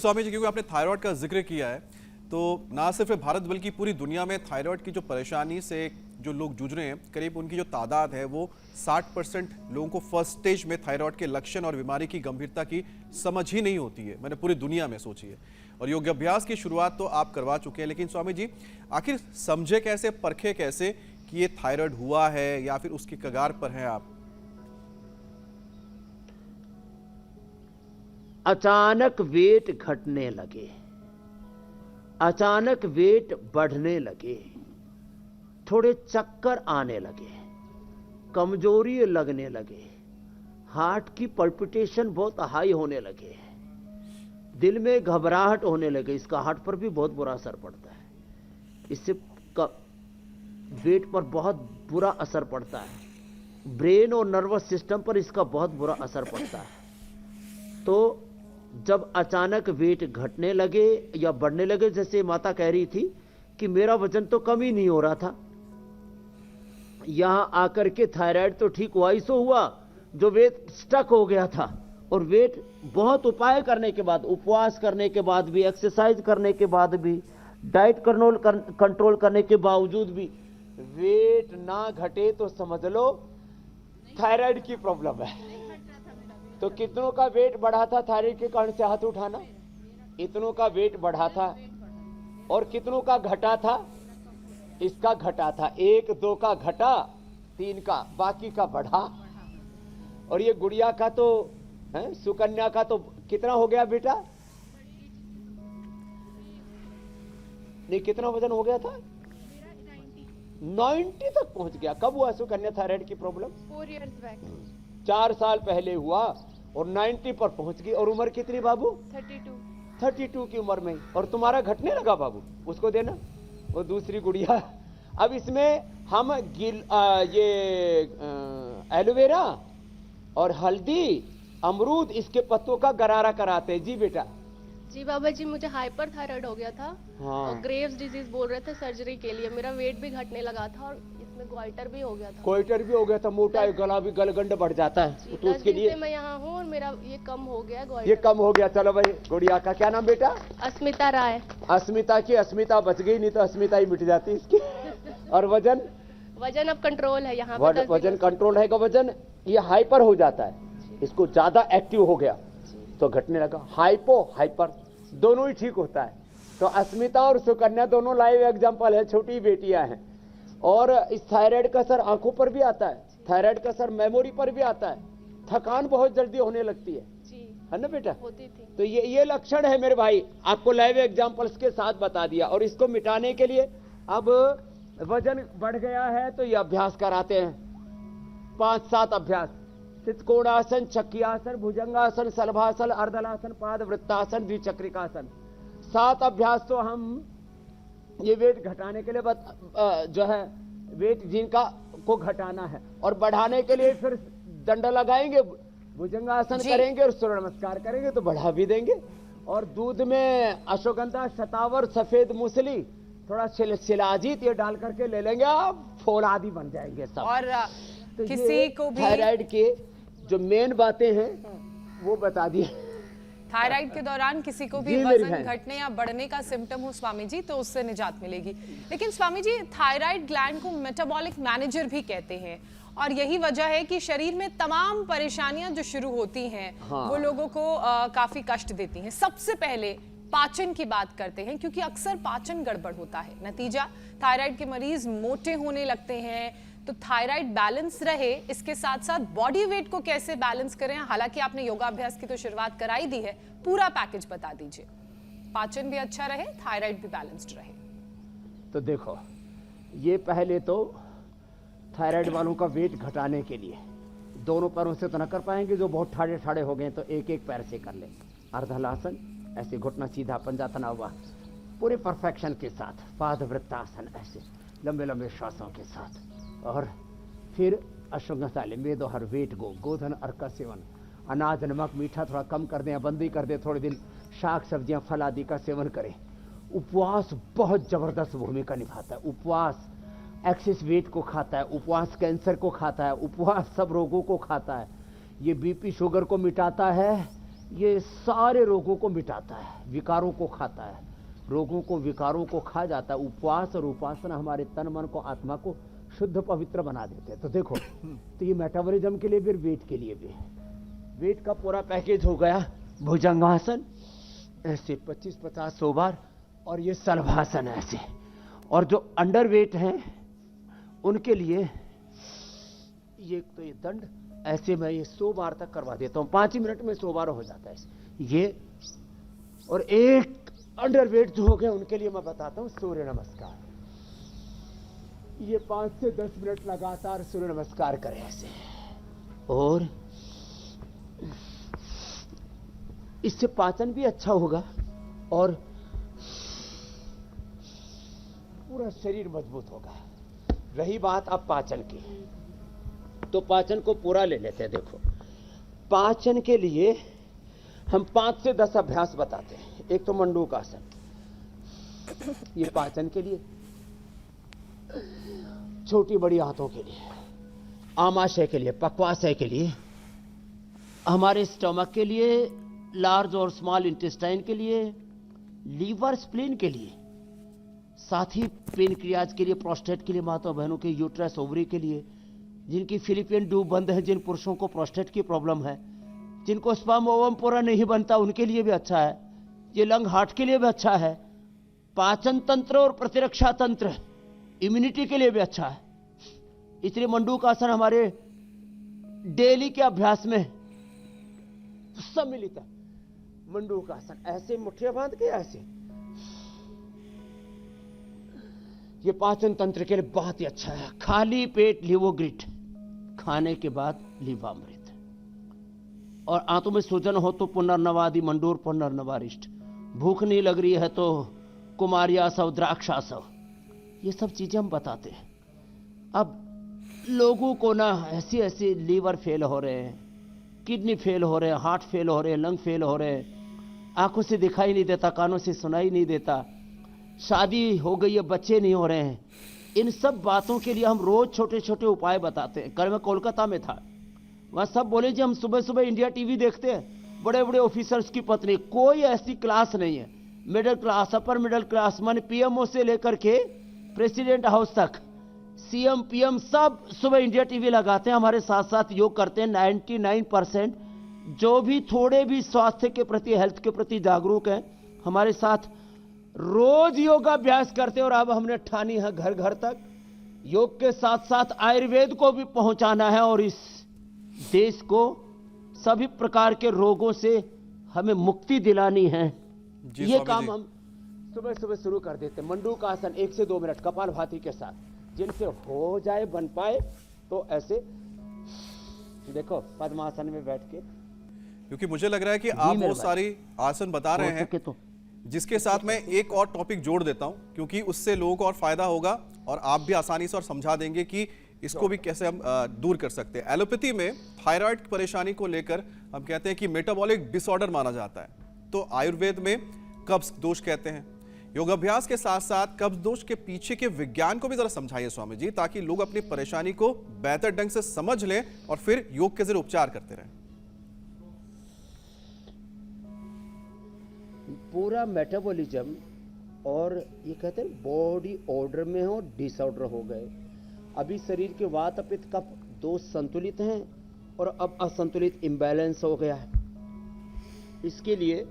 स्वामी जी, क्योंकि आपने थायराइड का जिक्र किया है, तो ना सिर्फ भारत बल्कि पूरी दुनिया में थायराइड की जो परेशानी से जो लोग जूझ रहे हैं, करीब उनकी जो तादाद है वो 60% लोगों को फर्स्ट स्टेज में थायराइड के लक्षण और बीमारी की गंभीरता की समझ ही नहीं होती है। मैंने पूरी दुनिया में सोची है। और योगाभ्यास की शुरुआत तो आप करवा चुके हैं, लेकिन स्वामी जी आखिर समझे कैसे, परखे कैसे कि ये थायराइड हुआ है या फिर उसकी कगार पर हैं आप? अचानक वेट घटने लगे, अचानक वेट बढ़ने लगे, थोड़े चक्कर आने लगे, कमजोरी लगने लगे, हार्ट की पल्पिटेशन बहुत हाई होने लगे, दिल में घबराहट होने लगे। इसका हार्ट पर भी बहुत बुरा असर पड़ता है, इससे वेट पर बहुत बुरा असर पड़ता है, ब्रेन और नर्वस सिस्टम पर इसका बहुत बुरा असर पड़ता है। तो जब अचानक वेट घटने लगे या बढ़ने लगे, जैसे माता कह रही थी कि मेरा वजन तो कम ही नहीं हो रहा था, यहां आकर के थायराइड तो ठीक हुआ ही सो हुआ, जो वेट स्टक हो गया था। और वेट बहुत उपाय करने के बाद, उपवास करने के बाद भी, एक्सरसाइज करने के बाद भी, डाइट कंट्रोल करने के बावजूद भी वेट ना घटे तो समझ लो थायराइड की प्रॉब्लम है। तो कितनों का वेट बढ़ा था थायराइड के कारण से, हाथ उठाना। इतनों का वेट बढ़ा था और कितनों का घटा था, इसका घटा था, 1 2 का घटा, 3 का, बाकी का बढ़ा। और ये गुड़िया का तो है, सुकन्या का तो कितना हो गया बेटा? नहीं, कितना वजन हो गया था? 90 तक पहुंच गया। कब हुआ सुकन्या थायराइड की प्रॉब्लम? 4 years back। 4 साल पहले हुआ और 90 पर पहुंच गई। और उम्र कितनी बाबू? 32 की उम्र में। और तुम्हारा घटने लगा बाबू, उसको देना, वो दूसरी गुड़िया। अब इसमें हम ये एलोवेरा और हल्दी, अमरूद, इसके पत्तों का गरारा कराते हैं। जी बेटा। जी बाबा जी, मुझे हाइपर थायराइड हो गया था। हाँ। और ग्रेव्स डिजीज बोल रहे थे सर्जरी के लिए। मेरा वेट भी घटने लगा था और इसमें गोइटर भी हो गया था। गोइटर भी हो गया था, मोटा गला भी, गलगंड बढ़ जाता है। तो उसके लिए मैं यहाँ हूँ और मेरा ये कम हो गया गोइटर। ये कम हो गया। चलो भाई, गुड़िया का क्या नाम बेटा? अस्मिता राय। अस्मिता की अस्मिता बच गई, नहीं तो अस्मिता ही मिट जाती इसकी। और वजन अब कंट्रोल है यहाँ पे। वजन कंट्रोल है का वजन ये हाइपर हो जाता है, इसको ज्यादा एक्टिव हो गया तो घटने लगा। हाइपो हाइपर दोनों ही ठीक होता है। तो अस्मिता और सुकन्या दोनों लाइव एग्जांपल है, छोटी बेटियां हैं। और इस थायराइड का असर आंखों पर भी आता है, थायराइड का असर मेमोरी पर भी आता है, थकान बहुत जल्दी होने लगती है। है ना बेटा? होती थी। तो ये लक्षण है मेरे भाई, आपको लाइव एग्जांपल्स के साथ बता दिया। और इसको मिटाने के लिए अब वजन बढ़ गया है तो ये अभ्यास कराते हैं, 5-7 अभ्यास। त्रिकोणासन, चक्रियासन, भुजंगासन, सलभासन, अर्धलासन, पाद वृत्तासन, द्विचक्रिकासन। 7 अभ्यास तो हम ये वेट घटाने के लिए जो है वेट जिनका को घटाना है, और बढ़ाने के लिए फिर दंड लगाएंगे, भुजंगासन करेंगे और सूर्य नमस्कार करेंगे तो बढ़ा भी देंगे। और दूध में अश्वगंधा, शतावर, सफेद मूसली, थोड़ा शिलाजीत ये डाल करके ले लेंगे, आप फोल आदि बन जाएंगे सब। और तो किसी को भी थायराइड के जो मेन बातें हैं वो बता दिए। थायराइड के दौरान किसी को भी वजन घटने या बढ़ने का सिम्टम हो स्वामी जी, तो उससे निजात मिलेगी। लेकिन स्वामी जी, थायराइड ग्लैंड को मेटाबॉलिक मैनेजर भी कहते हैं, और यही वजह है कि शरीर में तमाम परेशानियां जो शुरू होती हैं वो लोगों को काफी कष्ट देती हैं। सबसे पहले पाचन की बात करते हैं, क्योंकि अक्सर पाचन गड़बड़ होता है, नतीजा थायराइड के मरीज मोटे होने लगते हैं। तो थायराइड बैलेंस रहे, इसके साथ साथ बॉडी वेट को कैसे बैलेंस करें, हालांकि आपने योगाभ्यास की तो शुरुआत कराई दी है, पूरा पैकेज बता दीजिए। पाचन भी अच्छा रहे, थायराइड भी बैलेंस्ड रहे। तो देखो, ये पहले तो थायराइड वालों का वेट घटाने के लिए दोनों पैरों से तो न कर पाएंगे, जो बहुत ठाड़े ठाड़े हो गए तो एक पैर से कर लें। अर्धलासन, ऐसे घुटना सीधा, पंजा तना हुआ, पूरे परफेक्शन के साथ। पाद वृत्तासन, ऐसे लंबे लंबे श्वासों के साथ। और फिर अश्वगंधा ले, मेदो हर वेट गो, गोधन अर्क का सेवन, अनाज, नमक, मीठा थोड़ा कम कर दें या बंदी कर दें, थोड़े दिन शाक सब्जियां, फल आदि का सेवन करें। उपवास बहुत जबरदस्त भूमिका निभाता है। उपवास एक्सेस वेट को खाता है, उपवास कैंसर को खाता है, उपवास सब रोगों को खाता है। ये बीपी शुगर को मिटाता है, ये सारे रोगों को मिटाता है, विकारों को खाता है, रोगों को विकारों को खा जाता है। उपवास और उपासना हमारे तन मन को आत्मा को शुद्ध पवित्र बना देते हैं। तो देखो, तो ये मेटाबॉलिज्म के लिए भी, वेट के लिए भी, वेट का पूरा पैकेज हो गया। भुजंगासन ऐसे 25-50 100 बार, और ये सलभासन ऐसे। और जो अंडर वेट हैं उनके लिए ये तो ये दंड ऐसे मैं ये 100 बार तक करवा देता हूँ, 5 ही मिनट में 100 बार हो जाता है ये। और एक अंडर वेट जो हो गए उनके लिए मैं बताता हूँ सूर्य नमस्कार। ये 5 से 10 मिनट लगातार सूर्य नमस्कार करें ऐसे, और इससे पाचन भी अच्छा होगा और पूरा शरीर मजबूत होगा। रही बात अब पाचन की, तो पाचन को पूरा ले लेते हैं। देखो, पाचन के लिए हम 5 से 10 अभ्यास बताते हैं। एक तो मंडूकासन, ये पाचन के लिए, छोटी बड़ी आंतों के लिए, आमाशय के लिए, पक्वाशय के लिए, हमारे स्टमक के लिए, लार्ज और स्मॉल इंटेस्टाइन के लिए, लीवर स्प्लीन के लिए, साथ ही पेनक्रियाज के लिए, प्रोस्टेट के लिए, माता बहनों के यूट्रस ओवरी के लिए, जिनकी फिलिपियन ट्यूब बंद है, जिन पुरुषों को प्रोस्टेट की प्रॉब्लम है, जिनको स्पर्म ओवम पूरा नहीं बनता, उनके लिए भी अच्छा है। ये लंग हार्ट के लिए भी अच्छा है। पाचन तंत्र और प्रतिरक्षा तंत्र, इम्यूनिटी के लिए भी अच्छा है। इसलिए मंडूकासन हमारे डेली के अभ्यास में सम्मिलित है। मंडूकासन ऐसे मुट्ठियां बांध के ऐसे, ये पाचन तंत्र के लिए बहुत ही अच्छा है। खाली पेट लिवोग्रिट, खाने के बाद लीवामृत, और आंतों में सूजन हो तो पुनर्नवादि मंडूर पुनर्नवारिष्ट, भूख नहीं लग रही है तो कुमारियासव, द्राक्षासव, ये सब चीजें हम बताते हैं। अब लोगों को ना ऐसे ऐसे लीवर फेल हो रहे हैं, किडनी फेल हो रहे हैं, हार्ट फेल हो रहे हैं, लंग फेल हो रहे हैं, आंखों से दिखाई नहीं देता, कानों से सुनाई नहीं देता, शादी हो गई है, बच्चे नहीं हो रहे हैं। इन सब बातों के लिए हम रोज छोटे छोटे उपाय बताते हैं। कल मैं कोलकाता में था, वहां सब बोले जी हम सुबह सुबह इंडिया टीवी देखते हैं, बड़े बड़े ऑफिसर्स की पत्नी, कोई ऐसी क्लास नहीं है, middle class, upper middle class, मान पीएमओ से लेकर के प्रेसिडेंट हाउस तक, सीएम पीएम सब सुबह इंडिया टीवी लगाते हैं, हमारे साथ साथ योग करते हैं। 99% जो भी थोड़े भी स्वास्थ्य के प्रति, हेल्थ के प्रति जागरूक हैं, हमारे साथ रोज योगाभ्यास करते हैं। और अब हमने ठानी है घर घर तक योग के साथ साथ आयुर्वेद को भी पहुंचाना है, और इस देश को सभी प्रकार के रोगों से हमें मुक्ति दिलानी है। ये काम हम सुबह सुबह शुरू कर देते हैं। मंडूकासन 1 से 2 मिनट कपालभाति के साथ, जिनसे हो जाए, बन पाए तो ऐसे देखो पद्मासन में बैठ के, क्योंकि मुझे लग रहा है कि आप वो सारी आसन बता रहे हैं तो जिसके साथ मैं एक और टॉपिक जोड़ देता हूं, क्योंकि उससे लोगों को और फायदा होगा और आप भी आसानी से और समझा देंगे कि इसको भी कैसे हम दूर कर सकते हैं। एलोपैथी में थायराइड की परेशानी को लेकर हम कहते हैं कि मेटाबॉलिक डिसऑर्डर माना जाता है, तो आयुर्वेद में कब्ज दोष कहते हैं। योगाभ्यास के साथ साथ कब्ज दोष के पीछे के विज्ञान को भी जरा समझाइए स्वामी जी, ताकि लोग अपनी परेशानी को बेहतर ढंग से समझ लें और फिर योग के जरिए उपचार करते रहें। पूरा मेटाबॉलिज्म और ये कहते हैं बॉडी ऑर्डर में हो, डिसऑर्डर हो गए। अभी शरीर के वात पित्त कफ दोष संतुलित हैं और अब असंतुलित इम्बैलेंस हो गया है। इसके लिए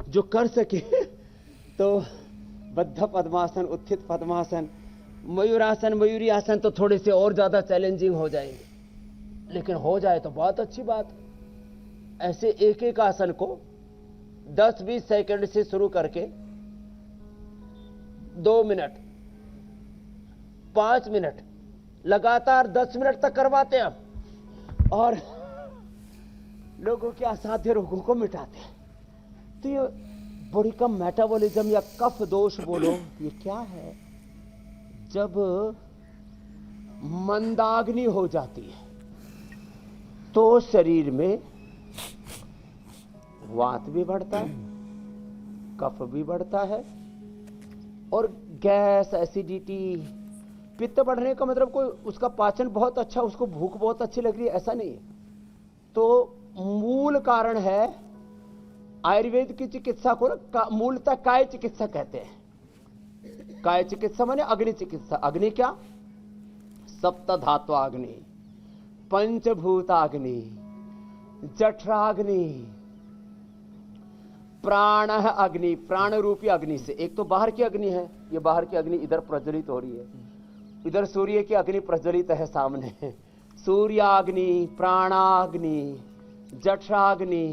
जो कर सके तो बद्ध पद्मासन, उत्थित पद्मासन, मयूरासन, मयूरी आसन तो थोड़े से और ज्यादा चैलेंजिंग हो जाएंगे, लेकिन हो जाए तो बहुत अच्छी बात। ऐसे एक एक आसन को 10-20 सेकंड से शुरू करके 2 मिनट, 5 मिनट, लगातार 10 मिनट तक करवाते हैं हम, और लोगों के असाध्य रोगों को मिटाते हैं। तो ये बॉडी का मेटाबॉलिज्म या कफ दोष बोलो, ये क्या है? जब मंदाग्नि हो जाती है तो शरीर में वात भी बढ़ता है, कफ भी बढ़ता है, और गैस, एसिडिटी, पित्त बढ़ने का मतलब कोई उसका पाचन बहुत अच्छा, उसको भूख बहुत अच्छी लग रही है, ऐसा नहीं है। तो मूल कारण है, आयुर्वेद की चिकित्सा को मूलतः काय चिकित्सा कहते हैं। काय चिकित्सा माने अग्नि चिकित्सा। अग्नि क्या? सप्त धात्वाग्नि, पंचभूताग्नि, जठराग्नि, प्राण अग्नि, प्राण रूपी अग्नि से। एक तो बाहर की अग्नि है, ये बाहर की अग्नि इधर प्रज्वलित हो रही है, इधर सूर्य की अग्नि प्रज्वलित है सामने। सूर्याग्नि, प्राणाग्नि, जठराग्नि,